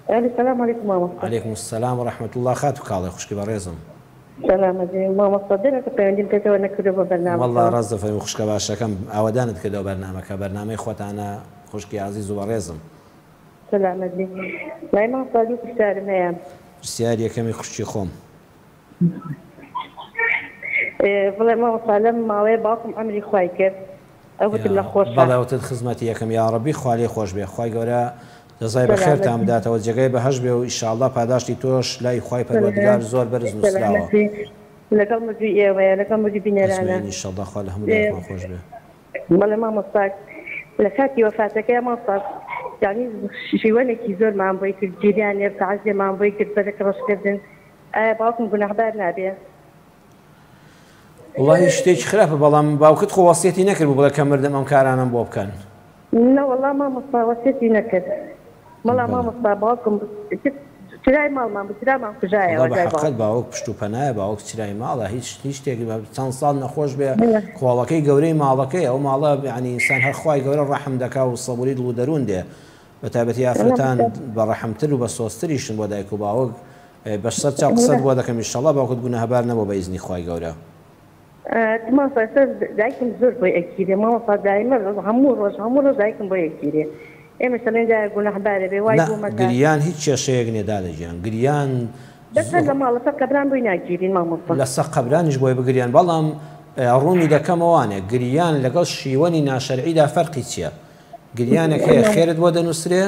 السلام عليكم ماما. عليكم السلام ورحمة الله. خاتو كاڵێ خوشکی بەڕێزم. سلامەتی مامۆستا دەرەکە پەیوەندیم پێێتەوە نەکردو بە بەرنامە. والله ڕاست دەفەرمی خوشکە باشەکەم ئاوادانت کردەوە بەرنامەکە بەرنامەی خۆتانە خوشکی عزیز و بەڕێزم. سلامەتی لای مامۆستا دوو پرسیارم هەیە. پرسیار یەکەمی خوشکی خۆم. بڵێ مامۆستا لەم ماوەیە باوکم ئەمری خوای کرد ئەوتم لە خۆش بەڵێوتت خزمەتی یەکەم یا ڕەبی خوا لێی خۆش بێ، خوای گەورە دەزای بەخێرتان بداتەوە، جێگەی بەهەشت بێ و ئیشاءالله پاداشتی تۆش لای خوای پەروەردگار زۆر بەرز نووسراوە. لەگەڵ مردووی ئێوەیە لەگەڵ مردووی بینەرانە ئیشاءالله خوا لە هەموو لایەکمان خۆش بێ. بەڵێ مامۆستا لە کاتی وەفاتەکەی مامۆستا یعنی شیوەنێکی زۆرمان بۆی کرد، جیریانێ تەعەزیەمان بۆی کرد بەرەکە ڕەشکردن. ئایا باوکم گوناحبار نابێ؟ وڵی شتێکی خراپە، بەڵام باوکت خۆ وەسیەتی نەکرد بوو بڵێ کە مردم ئەم کارانم بۆ بکەن. نەوەڵا مامۆستا وەسیەتی نەکرد. مەڵا مامۆستا باوکم چرای ماڵمان بچرامان کوژایەوە. بەحەقەت باوک پشت و پەنایە، باوک چرای ماڵە، هیچ شتێکی چەند ساڵ نەخۆش بێ کۆڵەکەی گەورەی ماڵەکەی ئەو ماڵە یعنی ئینسان هەر خوای گەورە ڕەحم دەکا و سەبووری دڵ و دەروون دێ، بەتایبەتی ئافرەتان بە ڕەحمتر و بە سۆستریشن بۆ دایک و باوک. بەشسەر چاو قسەت بۆ دەکەم ئینشەڵڵا باوکت گوناهبار نەبوو بە ئیزنی خوای گەورە. مامۆستا دایکم زۆر بۆ یەکگیرێ، مامۆستا دایمە هەموو ڕۆژ دایکم بۆ یەکگیرێ. ئێمە سەرنجای گوناحبارە بێ وای بوومە گریان هیچ کێشەیەک نیە دادەگیان، گریان دەسەر لە ماڵە سەر قەبران بۆی ناگیرین مامۆستا، لەسەر قەبرانیش بۆی بگریان. بەڵام ڕوونی دەکەمەوانێ گریان لەگەڵ شیوەنی ناشەرعیدا فەرقی چییە؟ گریانێک هەیە خێرت بۆ دەنووسرێ،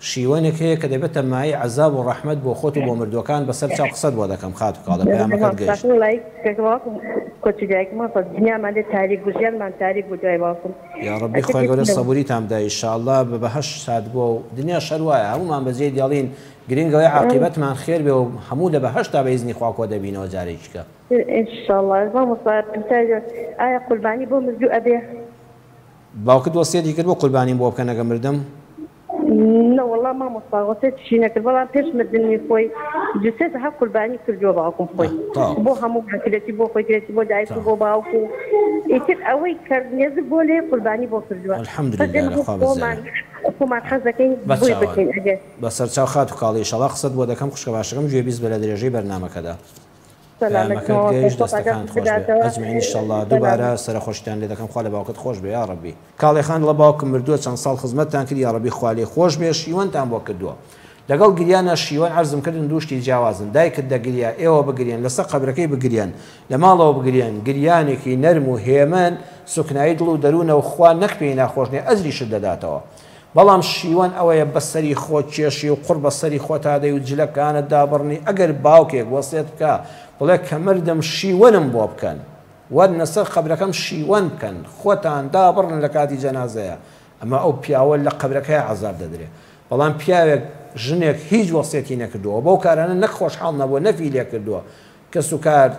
شیوەنێک هەیە کە دەبێتە مای عەزاب و ڕەحمەت بۆ خۆت و بۆ مردوەکان. بەسەر چاو قسەت بۆ دەکەم خات و کاڵە پەیامەکەت گەیشت. دنیامان لێ تاریک بوو، ژیانمان تاریک بوو دوای باوکم. یا ڕەبی خوای گەورە سەبووریتان بدە ئینشاءالله بە بەهەشت سات بووە و دنیا شەر وایە هەمومان بەجێ دێڵین گرنگەوەی عاقبەتمان خێر بێ و هەموو لە بەهەشتا بە ئیزنی خوا کۆ دەبینەوە جارێکیکە ئینشاءالله. مامۆستا ئایا قوربانی بۆ مردوو ئەبێ؟ باوکت وەسیەتی کرد بۆ قوربانیم بۆ بکەن ئەگە مردم؟ نەوەڵڵا مامۆستا وەسیەتیشی نەکرد، بەڵام پێش مردنی خۆی جوسێت هەر قوربانی کردووە باوکم خۆی بۆ هەموو کرێتی بۆ خۆی کرێتی بۆ دایک و بۆ باوک و ئیتر ئەوەی کرد نێزک بۆ لێ قوربانی بۆ کردووە. الحەمدولله لەخوا بەزایە خۆمان حەز دەکەین بۆی بکەین. ئەگەر بەسەرچاو خات و کاڵی ئینشاءالله قسەت بۆ دەکەم خوشکە باشەکەم گوێ بیست بە لە درێژەی بەرنامەکەدا. پەیامەکەت گەیشت دەستەکانت خۆش بێ ئەجمعین ئینشاءالله. دووبارە سەرخۆشتیان لێ دەکەم خوا لە باوکت خۆش بێ یا ڕەبی. کاڵی خان لە باوکم مردووە چەند ساڵ خزمەتتان کرد یا ڕەبی خوا لێی خۆش بێ، شیوەنتان بۆ کردووە. لەگەڵ گریانە شیوەن عەرزم کردن دووشتی جیاوازن، دایکت دەگریا ئێوە بگریان، لەسەر قەبرەکەی بگریان، لە ماڵەوە بگریان، گریانێکی نەرم و هێمن سوکنایی دڵ و دەروونەوە خوا نەک پێی ناخۆش نیە ئەجریشت دەداتەوە. بەڵام شیوەن ئەوەیە بەسەری خۆت کێشی و قوڕ بەسەری خۆت هادەی و جلەکانت دابڕنی. ئەگەر باوکێک وەسیەت بکە بڵێ کە مردم شیوەنم بۆ بکەن، وەرنە سەر قەبرەکەم شیوەن بکەن، خۆتان دابڕن لە کاتی جەنازەیە، ئەمە ئەو پیاوە لە قەبرەکەی عەزاب دەدرێ. بەڵام پیاوێک ژنێک هیچ وەسیەتی نەکردووە بەو کارانە نەک خۆشحاڵ نەبووە نەفی لێ کردووە، کەس و کار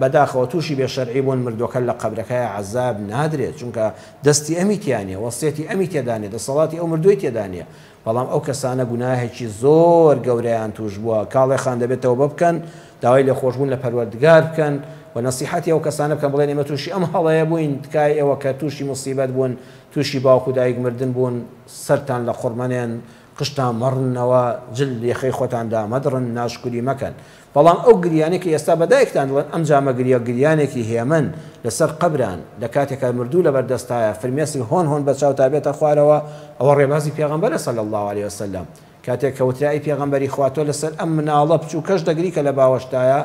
بەداخەوە تووشی بێشەرعی بوون مردوەکە لە قەبرەکەی عەزاب نادرێت، چونکە دەستی ئەمی تیانێ، وەسیەتی ئەمی تێدانێ، دەسەڵاتی ئەو مردووی تێدانێ. بەڵام ئەو کەسانە گوناهێکی زۆر گەورەیان توش بووە. کاڵێ خان دەبێتەوە بکەن، داوای لە خۆشبوون لە پەروەردگار بکەن و نەسیحەتی ئەو کەسانە بکەن بڵێن ئێمە تووشی ئەم هەڵەیە بووین، تکای ئێوە کە تووشی موسیبەت بوون، تووشی باوک و دایک مردن بوون، سەرتان لە قورمەنێن، قشتان مەڕنەوە، جل یەخەی خۆتاندا مەدڕن، ناشکوری مەکەن. بەڵام ئەو گریانێکی ئێستا بەدایکتان دڵێن ئەم جامە گریانێکی هێمن لەسەر قەبران لە کاتێکە مردوو لە بەردەستایە فرمێسی هۆن هۆن بە چاو تابێتە خوارەوە، ئەوە ڕێبازی پێغەمبەرە صلی الله علیه وسلم. کاتێک کە وترایی پێغەمبەری خواتۆ لەسەر ئەم مناڵە بچوو کەش دەگری کە لە باوەشتایە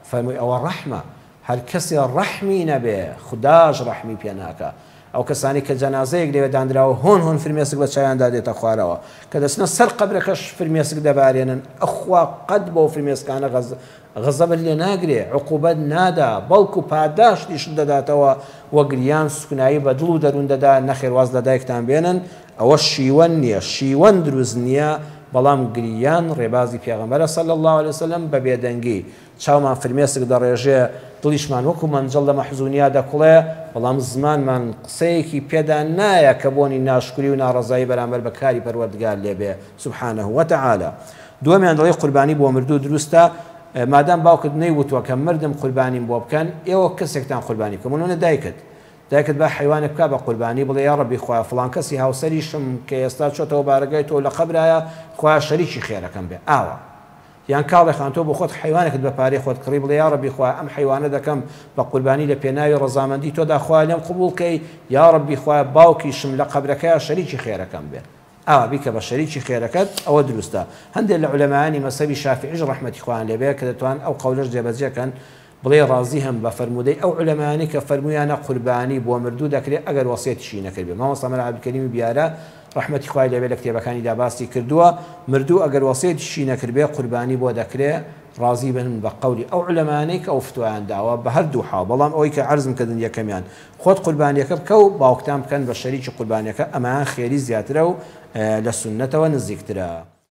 فەرمووی ئەوە ڕەحمە، هەر کەسێ ڕەحمی نەبێ خوداش ڕەحمی پێ ناکە. ئەو کەسانی کە جەنازەیەک لێوێ دانراوە هۆن هۆن فرمێسک بە چایان دادێتە خوارەوە، کە دەچنە سەر قەبرەکەش فرمێسک دەبارێنن، ئەخوا قەت بۆ فرمێسکانە غەزەبت لێ ناگرێ، عقوبەت نادا، بەڵکو پاداشتیش دەداتەوە وە گریان سوکنایی بە دڵ و دەروون دەدا. نەخێرواز لە دایکتان بێنن، ئەوە شیوەن نییە، شیوەن دروست نییە، بەڵام گریان ڕێبازی پێغەمبەرە صلی الله علیه وسلم بە بێدەنگی. چاومان فرمێسک دەڕێژێ، دڵیشمان وەکو مەنجەڵ لە مەحزونیا دەکوڵێ، بەڵام زمانمان قسەیەکی پێدا نایە کە بۆنی ناشکری و ناڕەزایی بەرامبەر بە کاری پەروەردگار لێبێ سبحانه وتعالى. دووەمیان دەڵێ قوربانی بۆ مردوو دروستە، مادام باوکت نەیوتووە کە مردم قوربانیم بۆ بکەن، ئێوە کەسێکتان قوربانی بکەن، منۆنە دایکت با حیوانێک بکە بە قوربانی بڵێ یا ڕەبی خوا فڵان کەسی هاوسەریشم کە ئێستا چۆتەوە بارگای تۆ لە قەبرایە خوا شەریکی خێرەکەم بێ ئاوە یان کاڵێخان تۆ بۆ خۆت حیوانێکت بە پارەی خۆت کڕی بڵێ یا ڕەبی خوا ئەم حیوانە دەکەم بە قوربانی لە پێناوی ڕەزامەندی تۆدا خوا لێم قبوڵکەی یا ڕەبی خوا باوکیشم لە قەبرەکەیە شەریکی خێرەکەم بێ ئاوا بیکە بە شەریکی خێرەکەت ئەوە دروستە هەندێک لە عولەمایانی مەسەبی شافعیش ڕەحمەتی خوایان لێبێ کە دەتوان ئەو قەولەش جێبەجێکەن بڵێ ڕازی هەم بە فەرمودەی ئەو عولەمایانی کە فەرمویانە قوربانی بۆ مردوو دەکرێت ئەگەر وەسیەتیشی نەکرد بێ مامۆستا مەلا عەبدولکەریمی بیارە ڕەحمەتی خوای لێبێ لە کتێبەکانیدا باسی کردووە مردوو ئەگەر وەسیەتیشی نەکرد بێ قوربانی بۆ دەکرێت ڕازی بن بە قەولی ئەو عولەمانەی کە ئەو فتوایان داوە بە هەردوو حاڵ بەڵام ئەوەی کە عەرزم کردن یەکەمیان خۆت قوربانیەکە بکە و باوکتان بکەن بە شەریکی قوربانیەکە ئەمان خێری زیاترە و لە سوننەتەوە نزیکترە